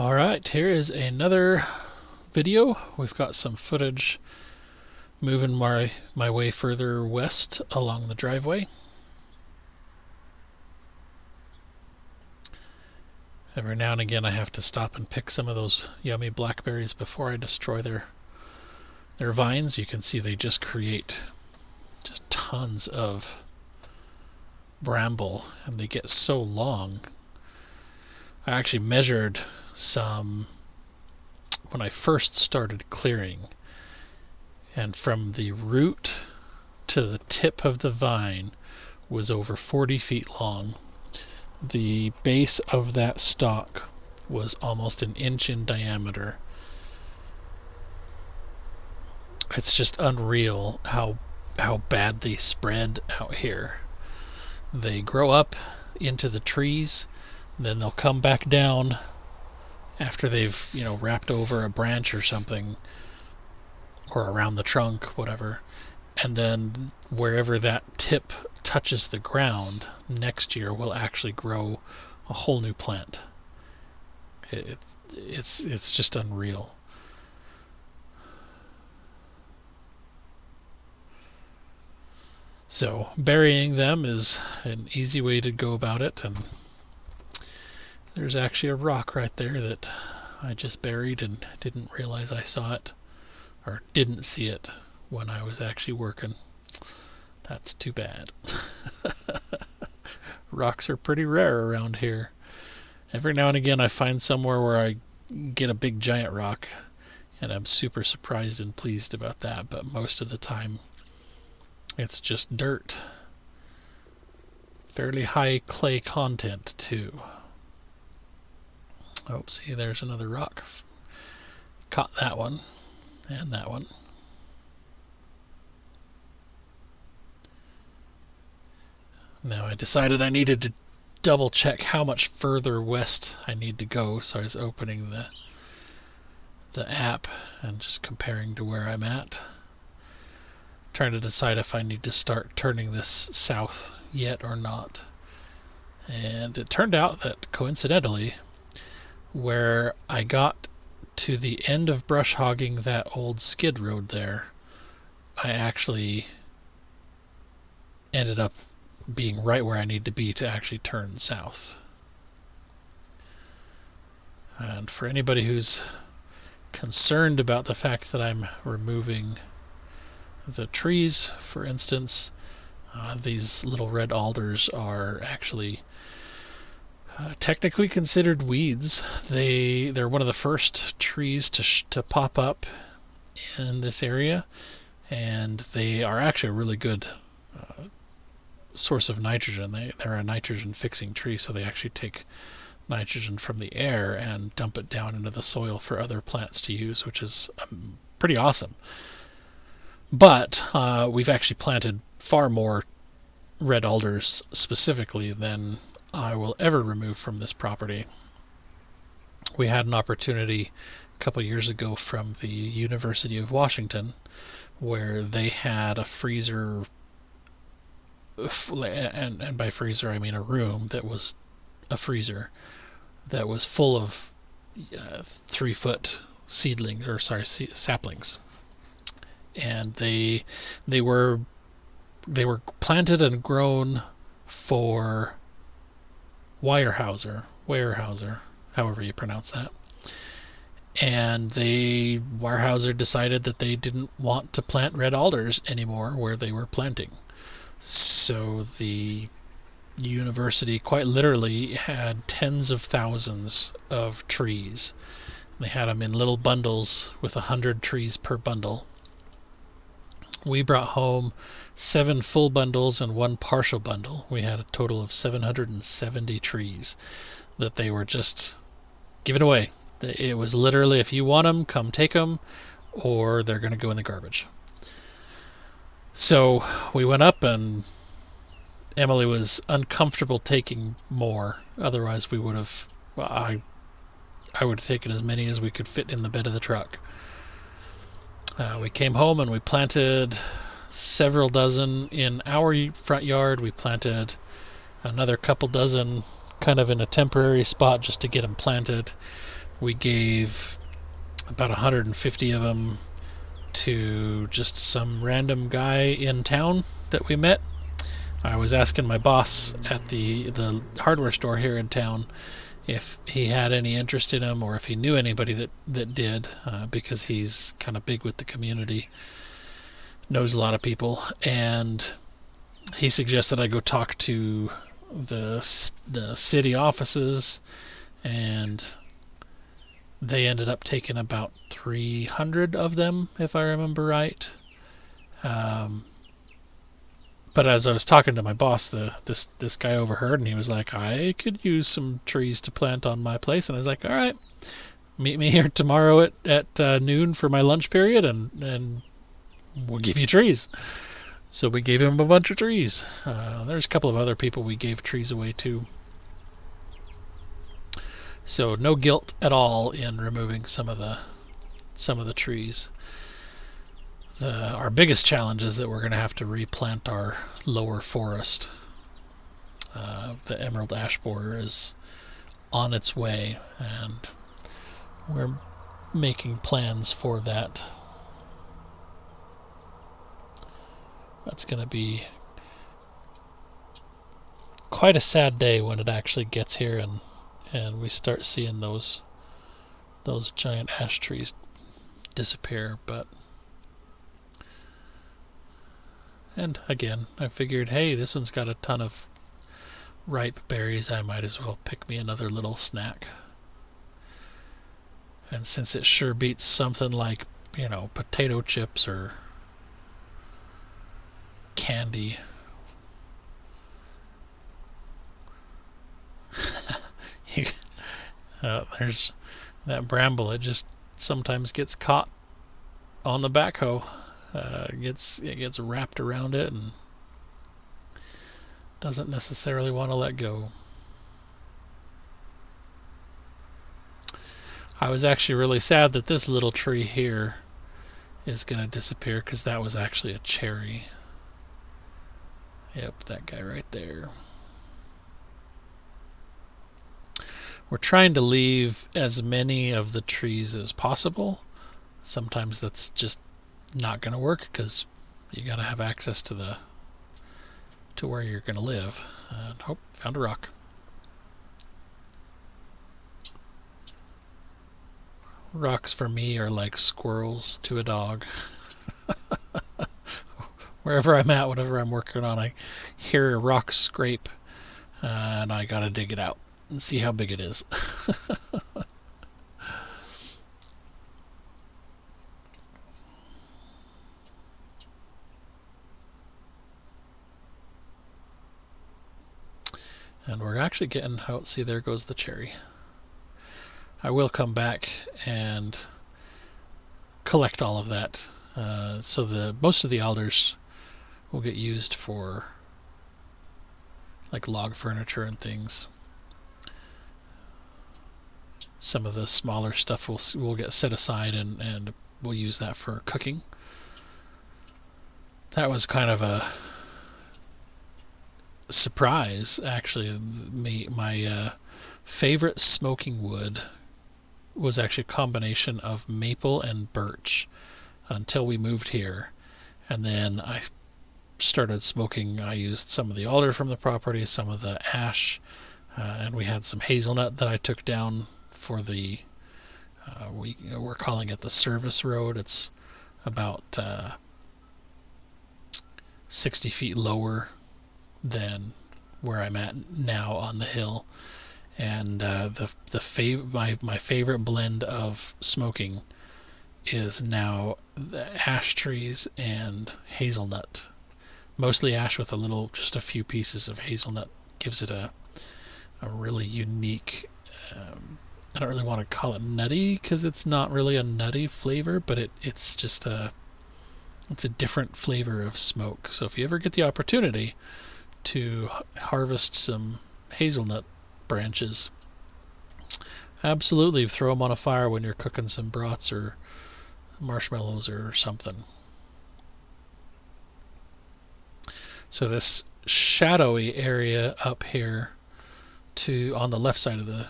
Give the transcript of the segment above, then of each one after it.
Alright, here is another video. We've got some footage moving my way further west along the driveway. Every now and again I have to stop and pick some of those yummy blackberries before I destroy their vines. You can see they just create just tons of bramble, and they get so long. I actually measured some when I first started clearing, and from the root to the tip of the vine was over 40 feet long. The base of that stalk was almost an inch in diameter. It's just unreal how bad they spread out here. They grow up into the trees, then they'll come back down after they've, wrapped over a branch or something, or around the trunk, whatever, and then wherever that tip touches the ground, next year will actually grow a whole new plant. It's just unreal. So burying them is an easy way to go about it, and there's actually a rock right there that I just buried and didn't realize I saw it, or didn't see it when I was actually working. That's too bad. Rocks are pretty rare around here. Every now and again I find somewhere where I get a big giant rock, and I'm super surprised and pleased about that, but most of the time it's just dirt. Fairly high clay content too. Oh, see, there's another rock. Caught that one, and that one. Now I decided I needed to double check how much further west I need to go, so I was opening the app and just comparing to where I'm at, trying to decide if I need to start turning this south yet or not. And it turned out that, coincidentally, where I got to the end of brush hogging that old skid road there, I actually ended up being right where I need to be to actually turn south. And for anybody who's concerned about the fact that I'm removing the trees, for instance, these little red alders are actually technically considered weeds. They're one of the first trees to pop up in this area, and they are actually a really good source of nitrogen. They're a nitrogen fixing tree, so they actually take nitrogen from the air and dump it down into the soil for other plants to use, which is pretty awesome. But we've actually planted far more red alders specifically than I will ever remove from this property. We had an opportunity a couple years ago from the University of Washington where they had a freezer, and by freezer I mean a room that was a freezer that was full of 3-foot saplings, and they were planted and grown for Weyerhaeuser, however you pronounce that. And Weyerhaeuser decided that they didn't want to plant red alders anymore where they were planting. So the university quite literally had tens of thousands of trees. They had them in little bundles with 100 trees per bundle. We brought home 7 full bundles and 1 partial bundle. We had a total of 770 trees that they were just giving away. It was literally, if you want them, come take them, or they're going to go in the garbage. So we went up, and Emily was uncomfortable taking more. Otherwise we would have, I would have taken as many as we could fit in the bed of the truck. We came home and we planted several dozen in our front yard. We planted another couple dozen kind of in a temporary spot just to get them planted. We gave about 150 of them to just some random guy in town that we met. I was asking my boss at the hardware store here in town if he had any interest in them or if he knew anybody that did, because he's kind of big with the community, knows a lot of people, and he suggested I go talk to the city offices, and they ended up taking about 300 of them, if I remember right. But as I was talking to my boss, this guy overheard, and he was like, "I could use some trees to plant on my place." And I was like, "All right, meet me here tomorrow at noon for my lunch period, and we'll give you trees." So we gave him a bunch of trees. There's a couple of other people we gave trees away to. So no guilt at all in removing some of the trees. Our biggest challenge is that we're going to have to replant our lower forest. The emerald ash borer is on its way, and we're making plans for that. That's going to be quite a sad day when it actually gets here and we start seeing those giant ash trees disappear. And again, I figured, hey, this one's got a ton of ripe berries. I might as well pick me another little snack. And since it sure beats something like, potato chips or candy. There's that bramble. It just sometimes gets caught on the backhoe. It gets wrapped around it and doesn't necessarily want to let go. I was actually really sad that this little tree here is going to disappear, because that was actually a cherry. Yep, that guy right there. We're trying to leave as many of the trees as possible. Sometimes that's just not going to work, because you got to have access to where you're going to live. Found a rock. Rocks for me are like squirrels to a dog. Wherever I'm at, whatever I'm working on, I hear a rock scrape, and I gotta dig it out and see how big it is. And we're actually getting out. See, there goes the cherry. I will come back and collect all of that. So most of the alders will get used for like log furniture and things. Some of the smaller stuff will get set aside, and we'll use that for cooking. That was kind of a surprise, actually. My favorite smoking wood was actually a combination of maple and birch until we moved here, and then I started smoking. I used some of the alder from the property, some of the ash, and we had some hazelnut that I took down for we're calling it the service road. It's about 60 feet lower than where I'm at now on the hill, and my favorite blend of smoking is now the ash trees and hazelnut. Mostly ash with just a few pieces of hazelnut. Gives it a really unique, I don't really want to call it nutty, because it's not really a nutty flavor, but it's just it's a different flavor of smoke. So if you ever get the opportunity to harvest some hazelnut branches, absolutely throw them on a fire when you're cooking some brats or marshmallows or something. So this shadowy area up here on the left side of the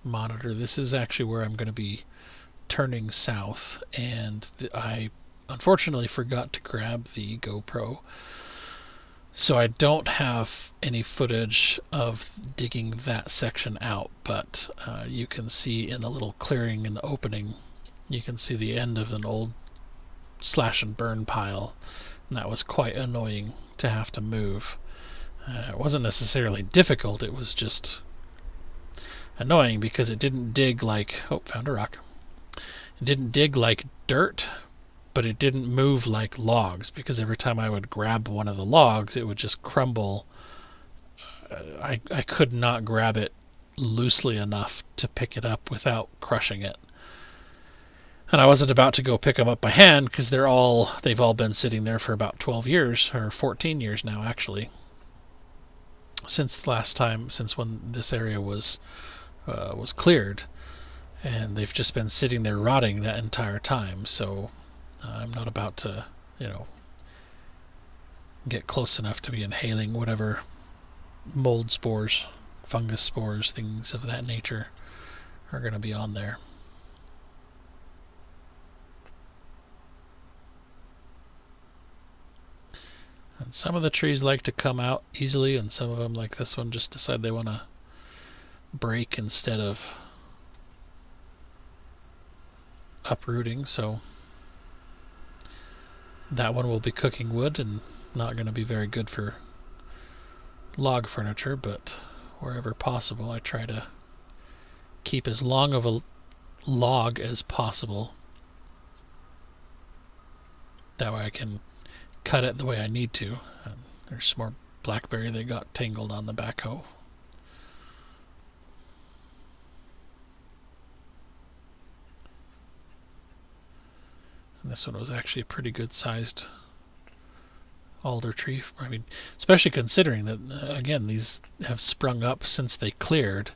monitor. This is actually where I'm going to be turning south, and I unfortunately forgot to grab the GoPro, so I don't have any footage of digging that section out, but you can see in the little clearing in the opening, you can see the end of an old slash and burn pile, and that was quite annoying to have to move. It wasn't necessarily difficult, it was just annoying because it didn't dig like, oh, found a rock. It didn't dig like dirt, but it didn't move like logs, because every time I would grab one of the logs, it would just crumble. I could not grab it loosely enough to pick it up without crushing it. And I wasn't about to go pick them up by hand, because they've all been sitting there for about 12 years, or 14 years now actually, since when this area was cleared, and they've just been sitting there rotting that entire time. So I'm not about to, get close enough to be inhaling whatever mold spores, fungus spores, things of that nature are going to be on there. And some of the trees like to come out easily, and some of them, like this one, just decide they want to break instead of uprooting. So that one will be cooking wood and not going to be very good for log furniture, but wherever possible I try to keep as long of a log as possible. That way I can cut it the way I need to. There's some more blackberry that got tangled on the backhoe. And this one was actually a pretty good sized alder tree. I mean, especially considering that, again, these have sprung up since they cleared.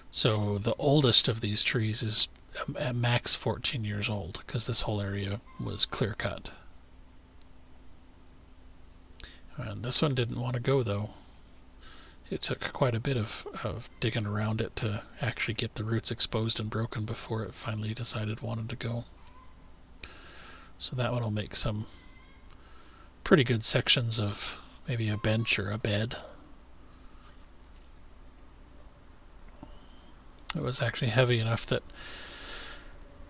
So the oldest of these trees is at max 14 years old, because this whole area was clear cut. And this one didn't want to go, though. It took quite a bit of digging around it to actually get the roots exposed and broken before it finally decided it wanted to go. So that one will make some pretty good sections of maybe a bench or a bed. It was actually heavy enough that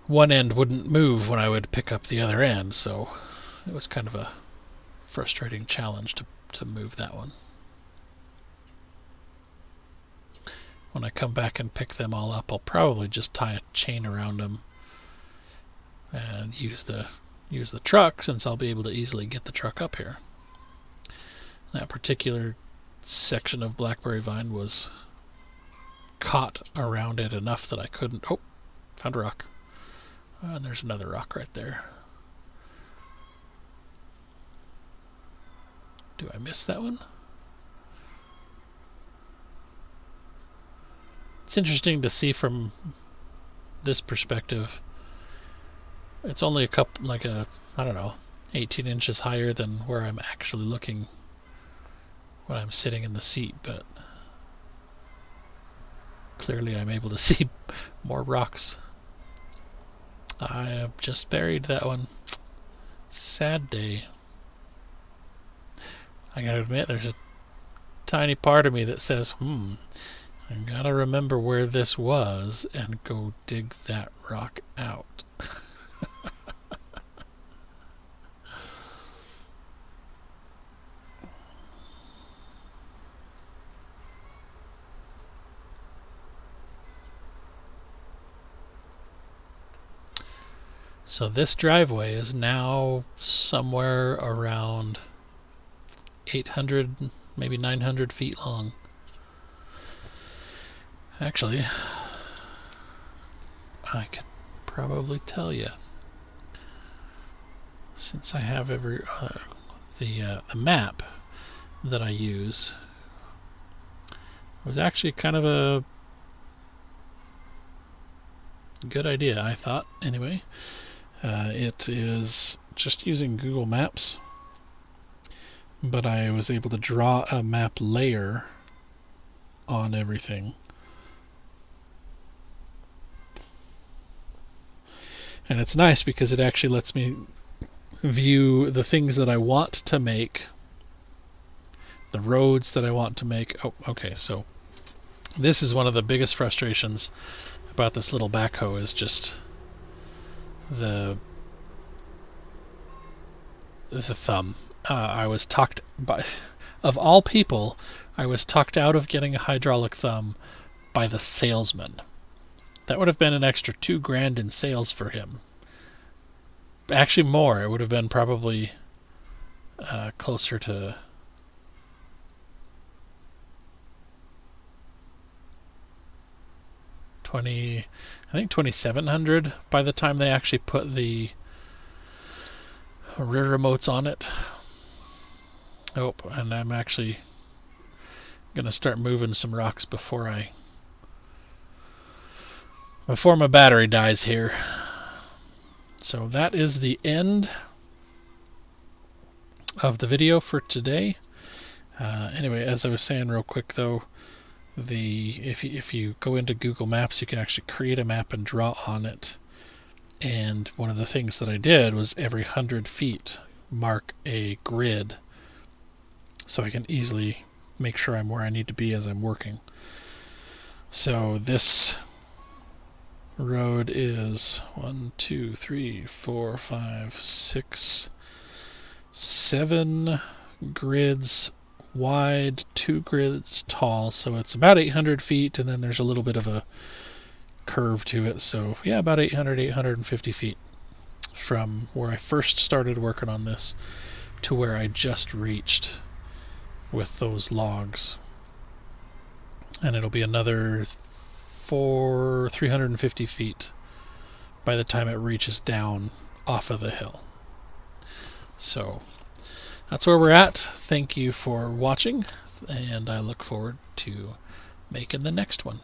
one end wouldn't move when I would pick up the other end, so it was kind of a frustrating challenge to move that one. When I come back and pick them all up, I'll probably just tie a chain around them and use the truck, since I'll be able to easily get the truck up here. That particular section of blackberry vine was caught around it enough that I couldn't... Oh, found a rock. And there's another rock right there. Do I miss that one? It's interesting to see from this perspective. It's only a couple, I don't know, 18 inches higher than where I'm actually looking when I'm sitting in the seat, but clearly I'm able to see more rocks. I have just buried that one. Sad day. I gotta admit, there's a tiny part of me that says, I gotta remember where this was and go dig that rock out. So this driveway is now somewhere around 800, maybe 900 feet long. Actually, I could probably tell you, since I have the map that I use. It was actually kind of a good idea, I thought, anyway. It is just using Google Maps, but I was able to draw a map layer on everything. And it's nice because it actually lets me view the things that I want to make, the roads that I want to make. Oh, okay, so this is one of the biggest frustrations about this little backhoe, is just the thumb. I was talked by, of all people, I was talked out of getting a hydraulic thumb by the salesman. That would have been an extra $2,000 in sales for him. Actually, more. It would have been probably closer to I think $2,700 by the time they actually put the rear remotes on it. Oh, and I'm actually gonna start moving some rocks before my battery dies here. So that is the end of the video for today. Anyway, as I was saying real quick though, if you go into Google Maps, you can actually create a map and draw on it. And one of the things that I did was every 100 feet mark a grid, so I can easily make sure I'm where I need to be as I'm working. So this road is 1, 2, 3, 4, 5, 6, 7 grids wide, 2 grids tall, so it's about 800 feet, and then there's a little bit of a curve to it, so yeah, about 850 feet from where I first started working on this to where I just reached with those logs. And it'll be another 350 feet by the time it reaches down off of the hill. So that's where we're at. Thank you for watching, and I look forward to making the next one.